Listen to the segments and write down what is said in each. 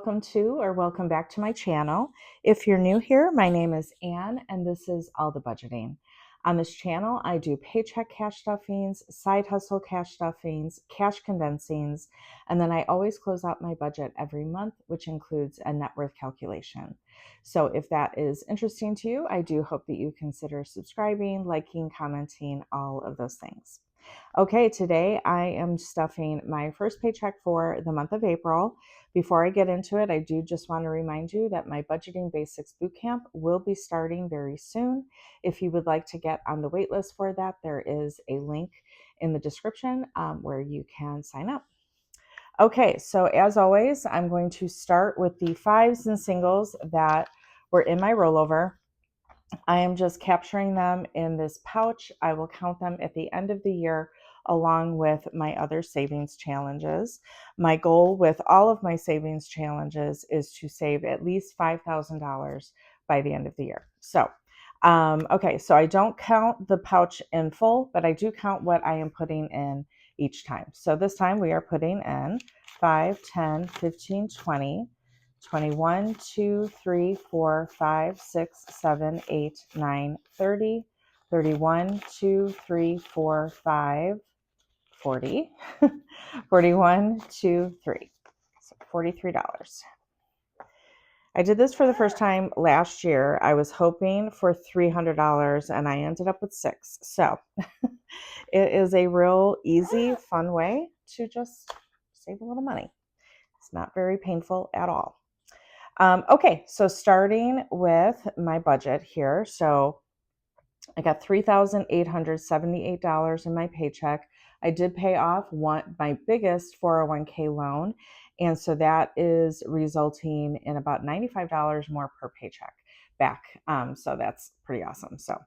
welcome to or welcome back to my channel. If you're new here, my name is Anne and this is All the Budgeting. On this channel, I do paycheck cash stuffings, side hustle cash stuffings, cash condensings, and then I always close out my budget every month, which includes a net worth calculation. So if that is interesting to you, I do hope that you consider subscribing, liking, commenting, all of those things. Okay, today I am stuffing my first paycheck for the month of April. Before I get into it, I do just want to remind you that my Budgeting Basics Bootcamp will be starting very soon. If you would like to get on the wait list for that, there is a link in the description where you can sign up. Okay, so as always, I'm going to start with the fives and singles that were in my rollover. I am just capturing them in this pouch. I will count them at the end of the year along with my other savings challenges. My goal with all of my savings challenges is to save at least $5,000 by the end of the year. So, okay, so I don't count the pouch in full, but I do count what I am putting in each time. So this time we are putting in 5, 10, 15, 20, 21, 2, 3, 4, 5, 6, 7, 8, 9, 30, 31, 2, 3, 4, 5, 40, 41, 2, 3. So $43. I did this for the first time last year. I was hoping for $300 and I ended up with $6. So it is a real easy, fun way to just save a little money. It's not very painful at all. Okay, so starting with my budget here. So I got $3,878 in my paycheck. I did pay off my biggest 401k loan. And so that is resulting in about $95 more per paycheck back. So that's pretty awesome. So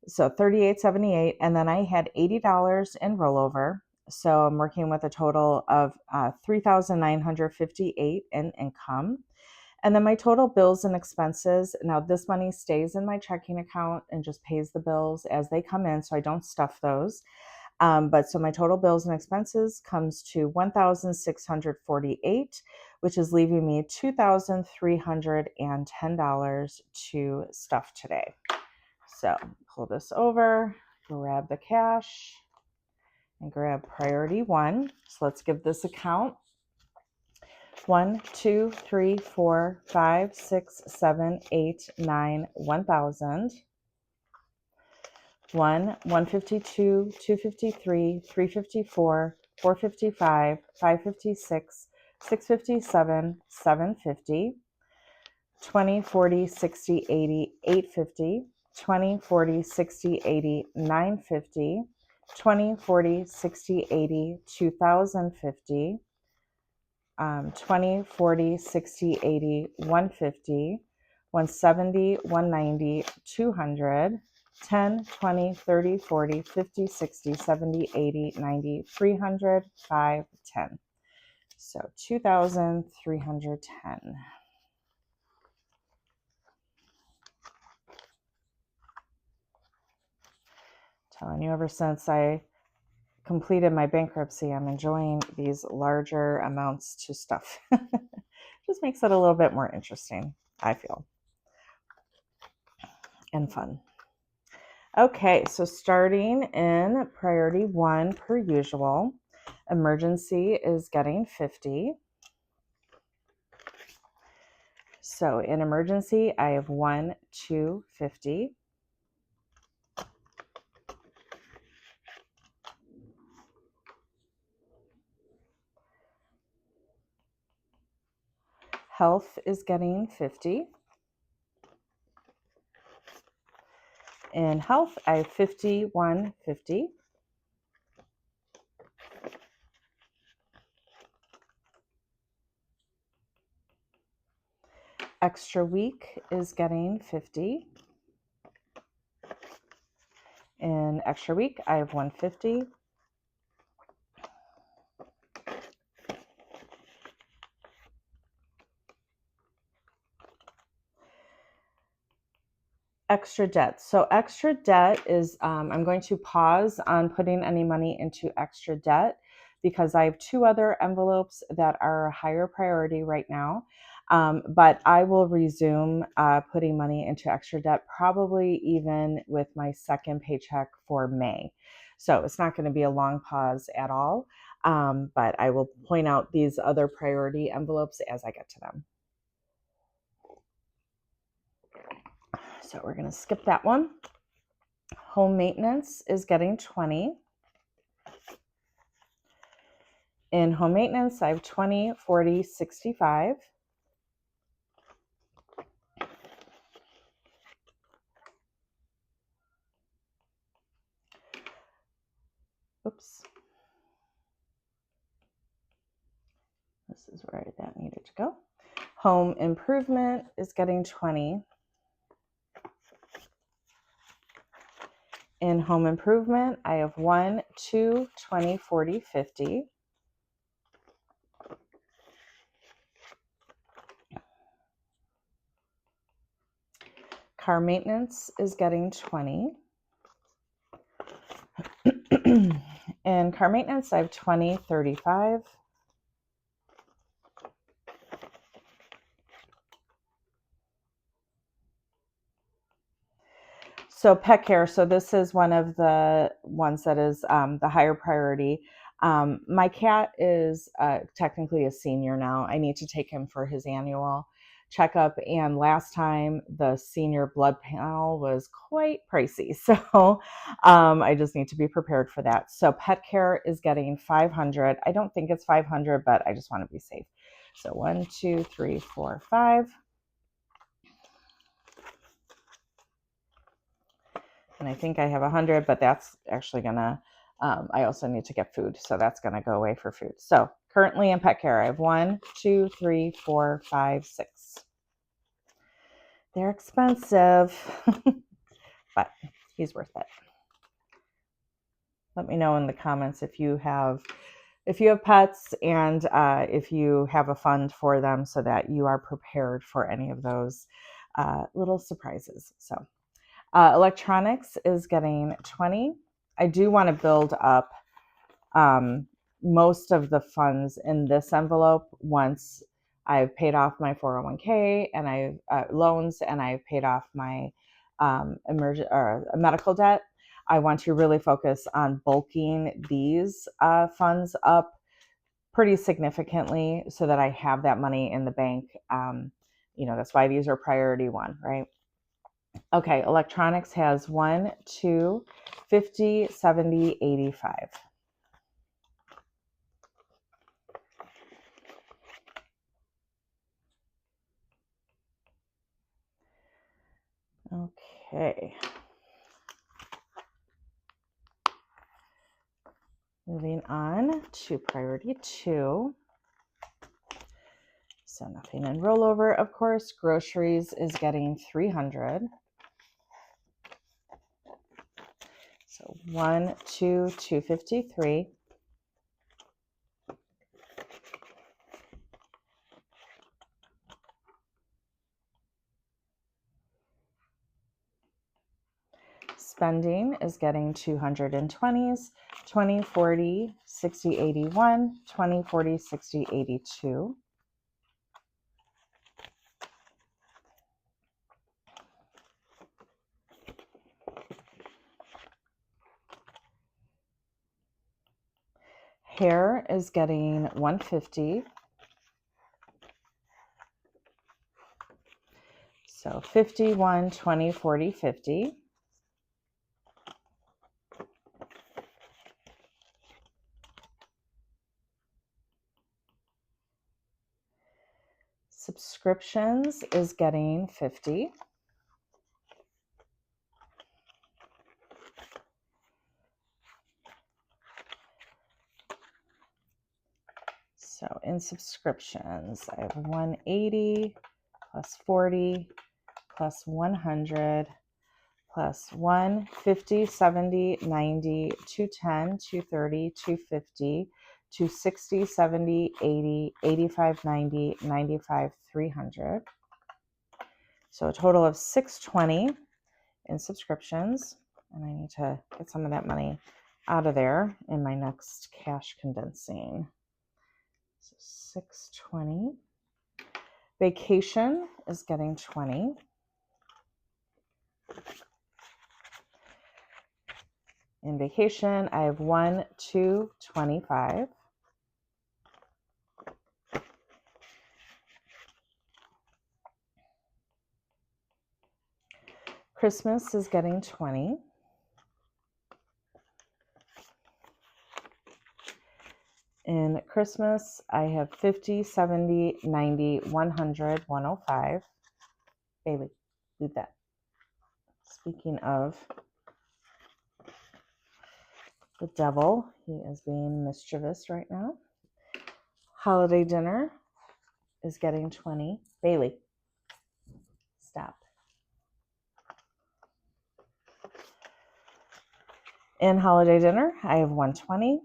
$3,878. And then I had $80 in rollover. So I'm working with a total of $3,958 in income. And then my total bills and expenses, now this money stays in my checking account and just pays the bills as they come in, so I don't stuff those. But so my total bills and expenses comes to $1,648, which is leaving me $2,310 to stuff today. So pull this over, grab the cash, and grab priority one. So let's give this a count. 1, 2, 3, 4, 5, 6, 7, 8, 9, 1,000. 152, 253, 354, 455, 556, 657, 750. 20, 40, 60, 80, 850. 20, 40, 60, 80, 950. 20, 40, 60, 80, 2050. 20, 40, 60, 80, 150, 170, 190, 200, 10, 20, 30, 40, 50, 60, 70, 80, 90, 300, 5, 10. So 2,310. Telling you ever since I completed my bankruptcy, I'm enjoying these larger amounts to stuff. Just makes it a little bit more interesting, I feel, and fun. Okay, so starting in priority one, per usual, emergency is getting 50. So in emergency, I have 1, 2, 50. Health is getting 50. In health, I have 51, 50. Extra week is getting 50. In extra week, I have 150. Extra debt. So extra debt is, I'm going to pause on putting any money into extra debt because I have 2 other envelopes that are a higher priority right now. But I will resume putting money into extra debt, probably even with my second paycheck for May. So it's not going to be a long pause at all. But I will point out these other priority envelopes as I get to them. So we're going to skip that one. Home maintenance is getting 20. In home maintenance, I have 20, 40, 65. Oops. This is where that needed to go. Home improvement is getting 20. In home improvement, I have 1, 2, 20, 40, 50. Car maintenance is getting 20. In car maintenance, I have 20, 35. So pet care. So this is one of the ones that is the higher priority. My cat is technically a senior now. I need to take him for his annual checkup. And last time the senior blood panel was quite pricey. So I just need to be prepared for that. So pet care is getting 500. I don't think it's 500, but I just want to be safe. So 1, 2, 3, 4, 5. And I think I have 100, but that's actually gonna, I also need to get food. So that's gonna go away for food. So currently in pet care, I have 1, 2, 3, 4, 5, 6. They're expensive, but he's worth it. Let me know in the comments if you have pets and if you have a fund for them so that you are prepared for any of those little surprises. So electronics is getting 20. I do want to build up most of the funds in this envelope once I've paid off my 401k and I've loans and I've paid off my medical debt. I want to really focus on bulking these funds up pretty significantly so that I have that money in the bank. That's why these are priority 1, right? Okay, electronics has 1, 2, 50, 70, 85. Okay. Moving on to priority 2. So nothing in rollover, of course. Groceries is getting 300. So 1, 2, 253. Spending is getting 220s, 20, 40, 60, 81, 20, 40, 60, 82. Hair is getting 150. So 51, 20, 40, 50. Subscriptions is getting 50. So in subscriptions, I have 180 plus 40 plus 100 plus 150, 70, 90, 210, 230, 250, 260, 70, 80, 85, 90, 95, 300. So a total of 620 in subscriptions. And I need to get some of that money out of there in my next cash condensing. So 620. Vacation is getting 20. In vacation, I have 1, 2, 25. Christmas is getting 20. In Christmas, I have 50, 70, 90, 100, 105. Bailey, leave that. Speaking of the devil, he is being mischievous right now. Holiday dinner is getting 20. Bailey, stop. In holiday dinner, I have 120.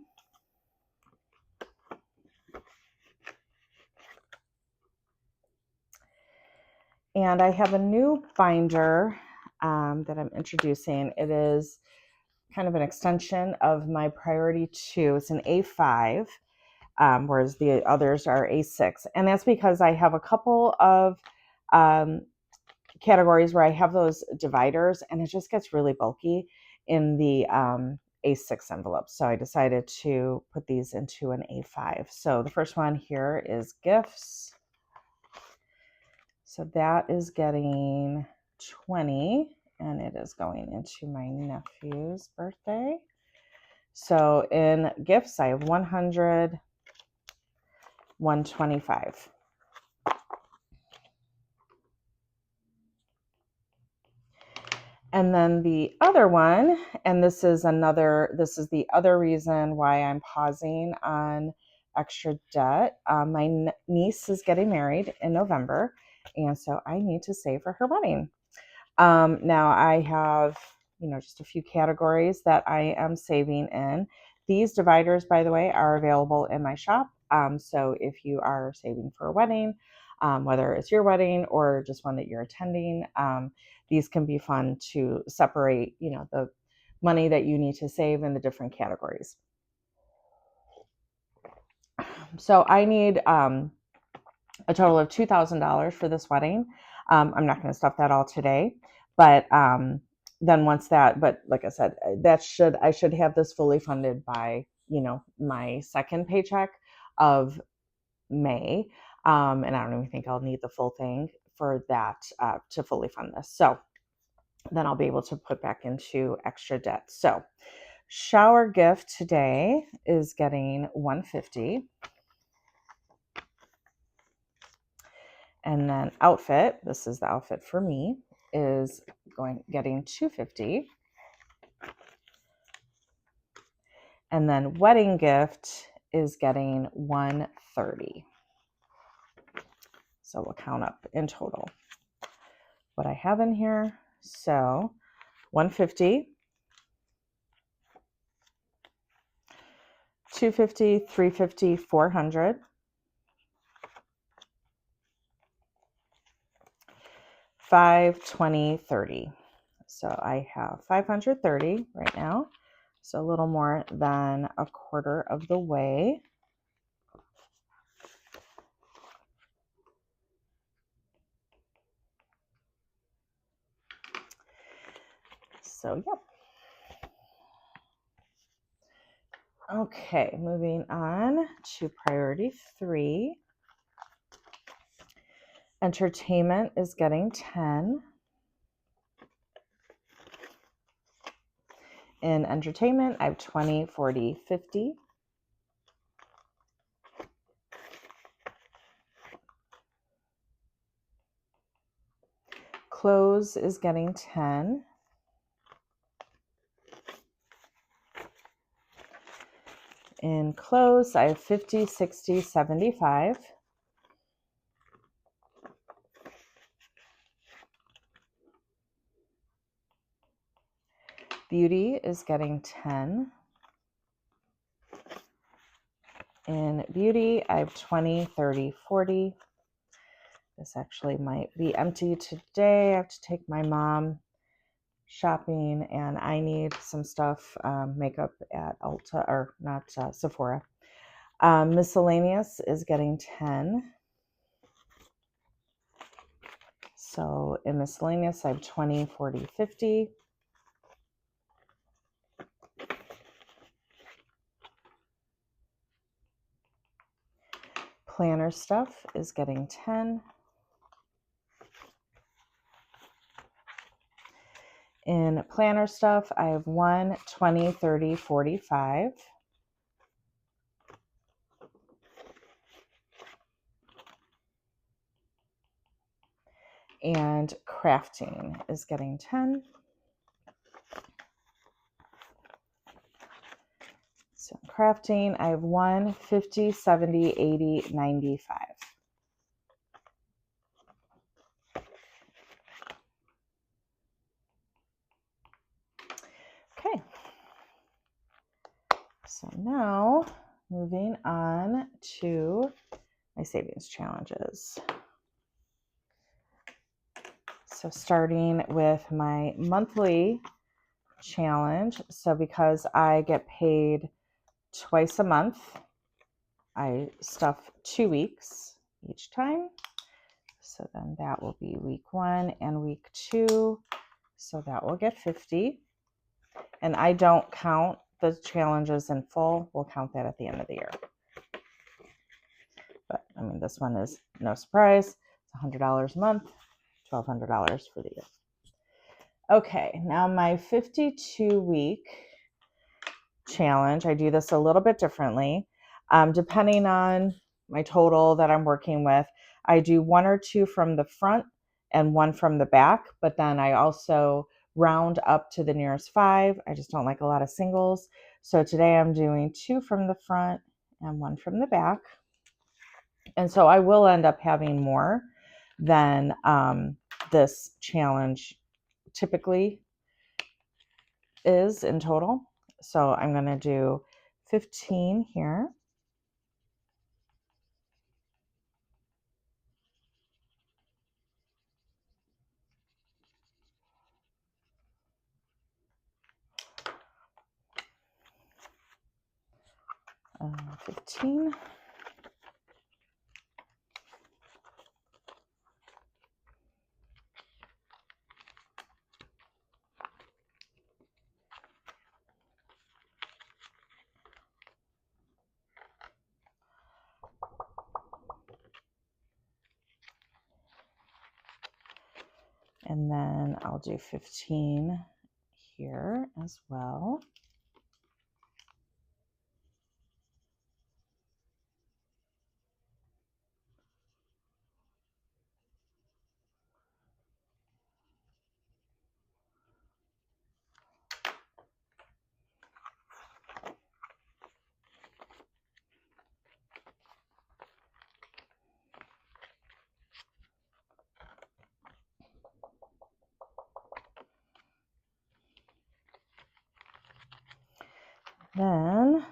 And I have a new binder that I'm introducing. It is kind of an extension of my priority 2. It's an A5, whereas the others are A6. And that's because I have a couple of categories where I have those dividers, and it just gets really bulky in the A6 envelope. So I decided to put these into an A5. So the first one here is gifts. So that is getting 20, and it is going into my nephew's birthday. So in gifts, I have 100, 125. And then the other one, and this is the other reason why I'm pausing on extra debt. My niece is getting married in November, and so I need to save for her wedding. Now I have, just a few categories that I am saving in. These dividers, by the way, are available in my shop. So if you are saving for a wedding, whether it's your wedding or just one that you're attending, these can be fun to separate, the money that you need to save in the different categories. So I need a total of $2,000 for this wedding. I'm not going to stuff that all today, but then once that, but like I said, I should have this fully funded by, my second paycheck of May. And I don't even think I'll need the full thing for that to fully fund this. So then I'll be able to put back into extra debt. So shower gift today is getting 150. And then outfit, this is the outfit for me, is getting 250. And then wedding gift is getting 130. So we'll count up in total what I have in here. So 150, 250, 350, 400, 5, 20, 30. So I have 530 right now. So a little more than a quarter of the way. So, yep. Okay, moving on to priority 3. Entertainment is getting 10. In entertainment, I have 20, 40, 50. Clothes is getting 10. In clothes, I have 50, 60, 75. Beauty is getting 10. In beauty, I have 20, 30, 40. This actually might be empty today. I have to take my mom shopping, and I need some stuff, makeup at Ulta, or not Sephora. Miscellaneous is getting 10. So in miscellaneous, I have 20, 40, 50. Planner stuff is getting 10. In planner stuff, I have 1, 20, 30, 45. And crafting is getting 10. So crafting, I have 1, 50, 70, 80, 95. Okay. So now moving on to my savings challenges. So starting with my monthly challenge. So because I get paid twice a month, I stuff 2 weeks each time. So then that will be week 1 and week 2. So that will get 50. And I don't count the challenges in full. We'll count that at the end of the year. But I mean, this one is no surprise. It's $100 a month, $1,200 for the year. Okay, now my 52-week challenge, I do this a little bit differently. Depending on my total that I'm working with, I do 1 or 2 from the front and 1 from the back, but then I also round up to the nearest 5. I just don't like a lot of singles. So today I'm doing 2 from the front and 1 from the back. And so I will end up having more than this challenge typically is in total. So I'm going to do 15 here. Uh, 15. And then I'll do 15 here as well. Then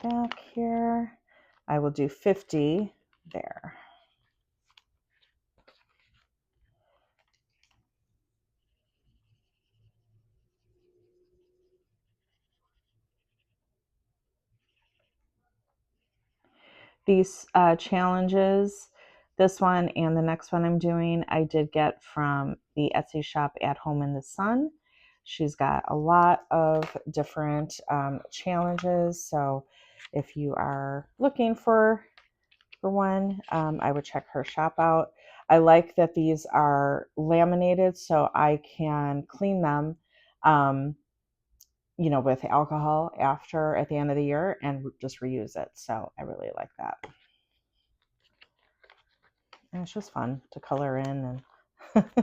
back here, I will do 50 there. These challenges, this one and the next one I'm doing, I did get from the Etsy shop At Home in the Sun. She's got a lot of different challenges. So if you are looking for one, I would check her shop out. I like that these are laminated so I can clean them, with alcohol at the end of the year and just reuse it. So I really like that. And it's just fun to color in. And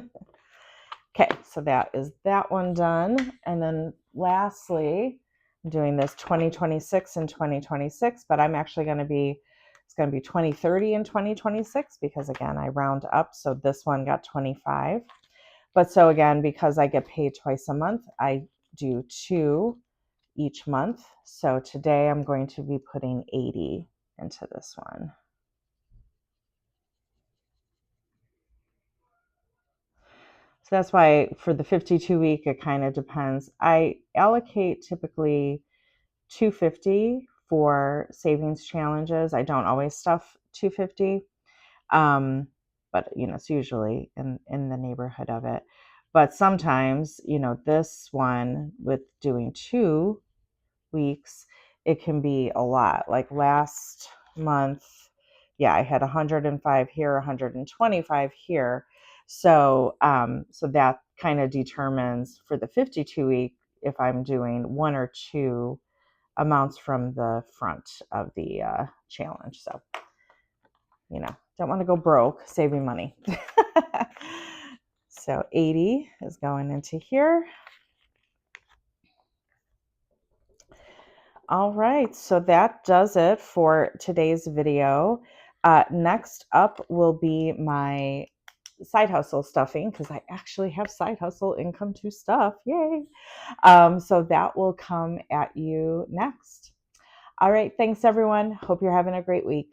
okay, so that is that one done. And then lastly, I'm doing this 2026 and 2026, but I'm actually it's going to be 2030 and 2026 because again, I round up. So this one got 25. But so again, because I get paid twice a month, I do 2 each month. So today I'm going to be putting 80 into this one. So that's why for the 52 week, it kind of depends. I allocate typically 250 for savings challenges. I don't always stuff 250. But it's usually in the neighborhood of it. But sometimes, this one with doing 2 weeks, it can be a lot. Like last month, yeah, I had 105 here, 125 here. So that kind of determines for the 52 week if I'm doing one or two amounts from the front of the challenge. So, don't want to go broke saving money. So 80 is going into here. All right, so that does it for today's video. Next up will be my side hustle stuffing, because I actually have side hustle income to stuff. Yay. So that will come at you next. All right, thanks everyone. Hope you're having a great week.